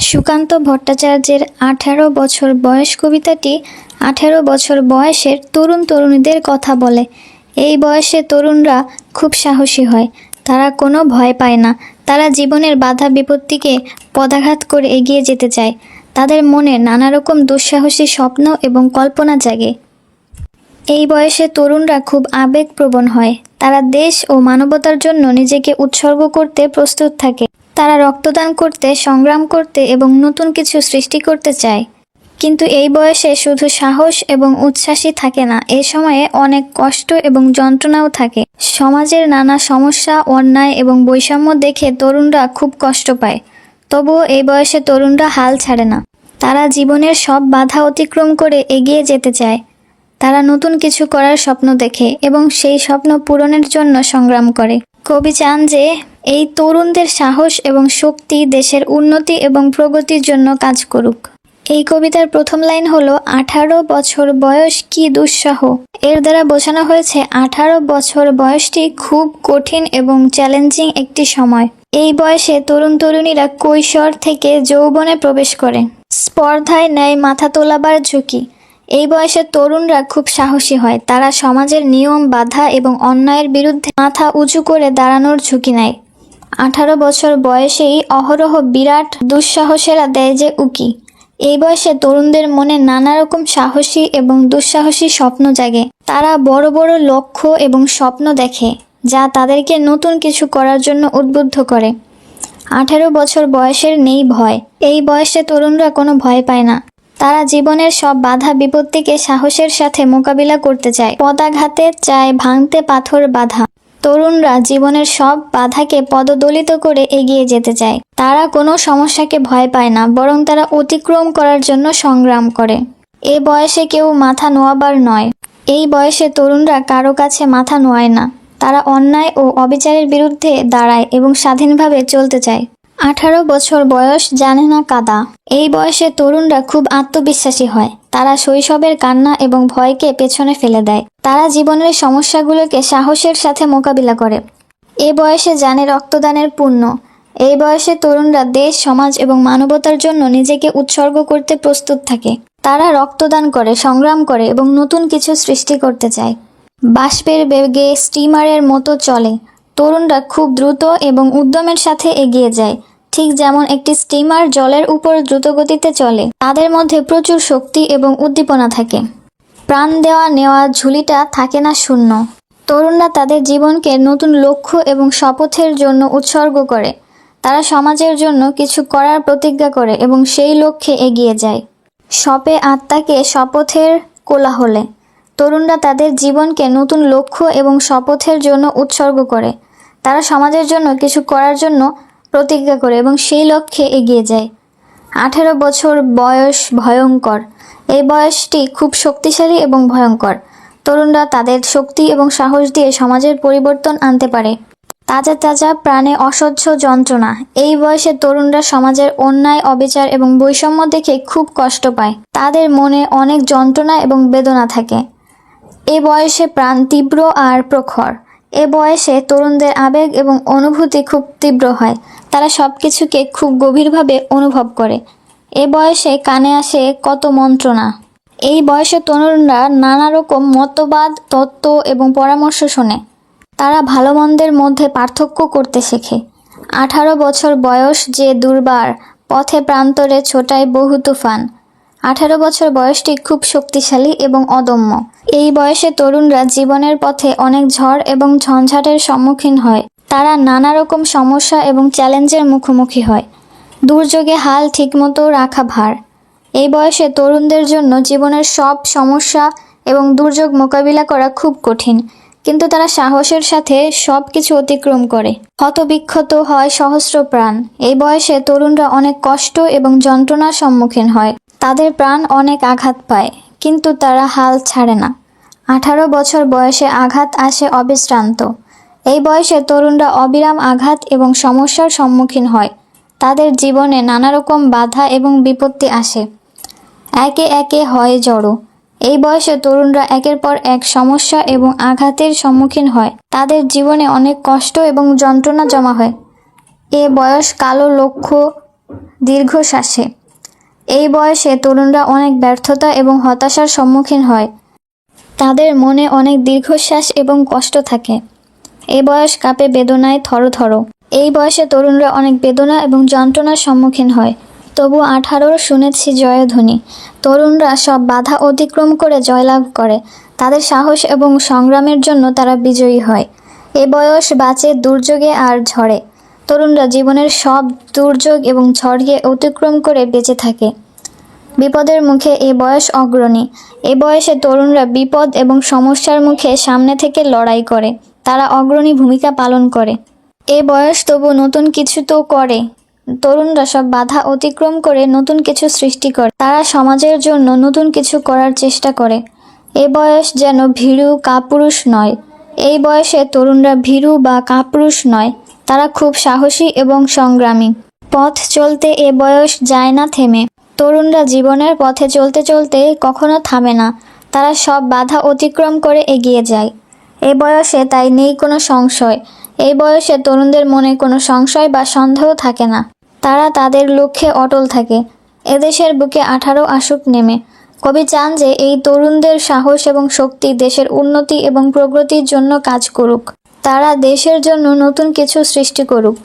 সুকান্ত ভট্টাচার্যের ১৮ বছর বয়স কবিতাটি ১৮ বছর বয়সের তরুণ তরুণীদের কথা বলে। এই বয়সে তরুণরা খুব সাহসী হয়, তারা কোনো ভয় পায় না, তারা জীবনের বাধা বিপত্তিকে পদাঘাত করে এগিয়ে যেতে চায়। তাদের মনে নানা রকম দুঃসাহসী স্বপ্ন এবং কল্পনা জাগে। এই বয়সে তরুণরা খুব আবেগপ্রবণ হয়, তারা দেশ ও মানবতার জন্য নিজেকে উৎসর্গ করতে প্রস্তুত থাকে। তারা রক্তদান করতে, সংগ্রাম করতে এবং নতুন কিছু সৃষ্টি করতে চায়। কিন্তু এই বয়সে শুধু সাহস এবং উচ্ছ্বাসই থাকে না, এ সময়ে অনেক কষ্ট এবং যন্ত্রণাও থাকে। সমাজের নানা সমস্যা, অন্যায় এবং বৈষম্য দেখে তরুণরা খুব কষ্ট পায়। তবুও এই বয়সে তরুণরা হাল ছাড়ে না। তারা জীবনের সব বাধা অতিক্রম করে এগিয়ে যেতে চায়। তারা নতুন কিছু করার স্বপ্ন দেখে এবং সেই স্বপ্ন পূরণের জন্য সংগ্রাম করে। কবি চান যে এই তরুণদের সাহস এবং শক্তি দেশের উন্নতি এবং প্রগতির জন্য কাজ করুক। এই কবিতার প্রথম লাইন হলো ১৮ বছর বয়স কি দুঃসহ। এর দ্বারা বোঝানো হয়েছে ১৮ বছর বয়সটি খুব কঠিন এবং চ্যালেঞ্জিং একটি সময়। এই বয়সে তরুণ তরুণীরা কৈশোর থেকে যৌবনে প্রবেশ করে। স্পর্ধায় নেয় মাথা তোলাবার ঝুঁকি। এই বয়সে তরুণরা খুব সাহসী হয়, তারা সমাজের নিয়ম, বাধা এবং অন্যায়ের বিরুদ্ধে মাথা উঁচু করে দাঁড়ানোর ঝুঁকি নেয়। ১৮ বছর বয়সেই অহরহ বিরাট দুঃসাহসেরা দেয় যে উকি। এই বয়সে তরুণদের মনে নানা রকম সাহসী এবং দুঃসাহসী স্বপ্ন জাগে। তারা বড় বড় লক্ষ্য এবং স্বপ্ন দেখে, যা তাদেরকে নতুন কিছু করার জন্য উদ্বুদ্ধ করে। ১৮ বছর বয়সের নেই ভয়। এই বয়সে তরুণরা কোনো ভয় পায় না। তারা জীবনের সব বাধা বিপত্তিকে সাহসের সাথে মোকাবিলা করতে চায়। পদাঘাতে চায় ভাঙতে পাথর বাধা। তরুণরা জীবনের সব বাধাকে পদদলিত করে এগিয়ে যেতে চায়। তারা কোনো সমস্যাকে ভয় পায় না, বরং তারা অতিক্রম করার জন্য সংগ্রাম করে। এ বয়সে কেউ মাথা নোয়াবার নয়। এই বয়সে তরুণরা কারো কাছে মাথা নোয়ায় না। তারা অন্যায় ও অবিচারের বিরুদ্ধে দাঁড়ায় এবং স্বাধীনভাবে চলতে চায়। ১৮ বছর বয়স জানে না কাদা। এই বয়সে তরুণরা খুব আত্মবিশ্বাসী হয়। তারা শৈশবের কান্না এবং ভয়কে পেছনে ফেলে দেয়। তারা জীবনের সমস্যাগুলোকে সাহসের সাথে মোকাবিলা করে। এ বয়সে জানে রক্তদানের পুণ্য। এই বয়সে তরুণরা দেশ, সমাজ এবং মানবতার জন্য নিজেকে উৎসর্গ করতে প্রস্তুত থাকে। তারা রক্তদান করে, সংগ্রাম করে এবং নতুন কিছু সৃষ্টি করতে চায়। বাষ্পের বেগে স্টিমারের মতো চলে। তরুণরা খুব দ্রুত এবং উদ্যমের সাথে এগিয়ে যায়, ঠিক যেমন একটি স্টিমার জলের উপর দ্রুতগতিতে চলে। তাদের মধ্যে প্রচুর শক্তি এবং উদ্দীপনা থাকে। প্রাণ দেওয়া নেওয়া ঝুলিটা থাকে না শূন্য। তরুণরা তাদের জীবনকে নতুন লক্ষ্য এবং শপথের জন্য উৎসর্গ করে। তারা সমাজের জন্য কিছু করার প্রতিজ্ঞা করে এবং সেই লক্ষ্যে এগিয়ে যায়। শপে আত্মাকে শপথের কোলাহলে। তরুণরা তাদের জীবনকে নতুন লক্ষ্য এবং শপথের জন্য উৎসর্গ করে। তারা সমাজের জন্য কিছু করার জন্য প্রতিজ্ঞা করে এবং সেই লক্ষ্যে এগিয়ে যায়। ১৮ বছর বয়স ভয়ঙ্কর। এই বয়সটি খুব শক্তিশালী এবং ভয়ঙ্কর। তরুণরা তাদের শক্তি এবং সাহস দিয়ে সমাজের পরিবর্তন আনতে পারে। তাজা তাজা প্রাণে অসহ্য যন্ত্রণা। এই বয়সে তরুণরা সমাজের অন্যায়, অবিচার এবং বৈষম্য দেখে খুব কষ্ট পায়। তাদের মনে অনেক যন্ত্রণা এবং বেদনা থাকে। এ বয়সে প্রাণ তীব্র আর প্রখর। এ বয়সে তরুণদের আবেগ এবং অনুভূতি খুব তীব্র হয়। তারা সব কিছুকে খুব গভীরভাবে অনুভব করে। এ বয়সে কানে আসে কত মন্ত্রণা। এই বয়সে তরুণরা নানা রকম মতবাদ, তত্ত্ব এবং পরামর্শ শোনে। তারা ভালো মন্দের মধ্যে পার্থক্য করতে শেখে। ১৮ বছর বয়স যে দুর্বার, পথে প্রান্তরে ছোটায় বহু তুফান। ১৮ বছর বয়সটি খুব শক্তিশালী এবং অদম্য। এই বয়সে তরুণরা জীবনের পথে অনেক ঝড় এবং ঝঞ্ঝাটের সম্মুখীন হয়। তারা নানা রকম সমস্যা এবং চ্যালেঞ্জের মুখোমুখি হয়। দুর্যোগে হাল ঠিকমতো রাখা ভার। এই বয়সে তরুণদের জন্য জীবনের সব সমস্যা এবং দুর্যোগ মোকাবিলা করা খুব কঠিন, কিন্তু তারা সাহসের সাথে সব কিছু অতিক্রম করে। ক্ষতবিক্ষত হয় সহস্র প্রাণ। এই বয়সে তরুণরা অনেক কষ্ট এবং যন্ত্রণার সম্মুখীন হয়। তাদের প্রাণ অনেক আঘাত পায়, কিন্তু তারা হাল ছাড়ে না। ১৮ বছর বয়সে আঘাত আসে অবিশ্রান্ত। এই বয়সে তরুণরা অবিরাম আঘাত এবং সমস্যার সম্মুখীন হয়। তাদের জীবনে নানা রকম বাধা এবং বিপত্তি আসে। একে একে হয় জড়ো। এই বয়সে তরুণরা একের পর এক সমস্যা এবং আঘাতের সম্মুখীন হয়। তাদের জীবনে অনেক কষ্ট এবং যন্ত্রণা জমা হয়। এ বয়স কালো লক্ষ্য দীর্ঘশ্বাসে। এই বয়সে তরুণরা অনেক ব্যর্থতা এবং হতাশার সম্মুখীন হয়। তাদের মনে অনেক দীর্ঘশ্বাস এবং কষ্ট থাকে। এই বয়স কাঁপে বেদনায় থরথর। এই বয়সে তরুণরা অনেক বেদনা এবং যন্ত্রণার সম্মুখীন হয়। তবু 18 শুনেছি জয়ধ্বনি। তরুণরা সব বাধা অতিক্রম করে জয়লাভ করে। তাদের সাহস এবং সংগ্রামের জন্য তারা বিজয়ী হয়। এ বয়স বাঁচে দুর্যোগে আর ঝড়ে। তরুণরা জীবনের সব দুর্যোগ এবং ঝড়কে অতিক্রম করে বেঁচে থাকে। বিপদের মুখে এ বয়স অগ্রণী। এ বয়সে তরুণরা বিপদ এবং সমস্যার মুখে সামনে থেকে লড়াই করে। তারা অগ্রণী ভূমিকা পালন করে। এ বয়স তবু নতুন কিছু তো করে। তরুণরা সব বাধা অতিক্রম করে নতুন কিছু সৃষ্টি করে। তারা সমাজের জন্য নতুন কিছু করার চেষ্টা করে। এ বয়স যেন ভীরু কাপুরুষ নয়। এই বয়সে তরুণরা ভীরু বা কাপুরুষ নয়। তারা খুব সাহসী এবং সংগ্রামী। পথ চলতে এ বয়স যায় না থেমে। তরুণরা জীবনের পথে চলতে চলতে কখনো থামে না। তারা সব বাধা অতিক্রম করে এগিয়ে যায়। এ বয়সে তাই নেই কোনো সংশয়। এই বয়সে তরুণদের মনে কোনো সংশয় বা সন্দেহ থাকে না। তারা তাদের লক্ষ্যে অটল থাকে। এদেশের বুকে 18 আসুক নেমে। কবি চান যে এই তরুণদের সাহস এবং শক্তি দেশের উন্নতি এবং প্রগতির জন্য কাজ করুক। তারা দেশের জন্য নতুন কিছু সৃষ্টি করুক।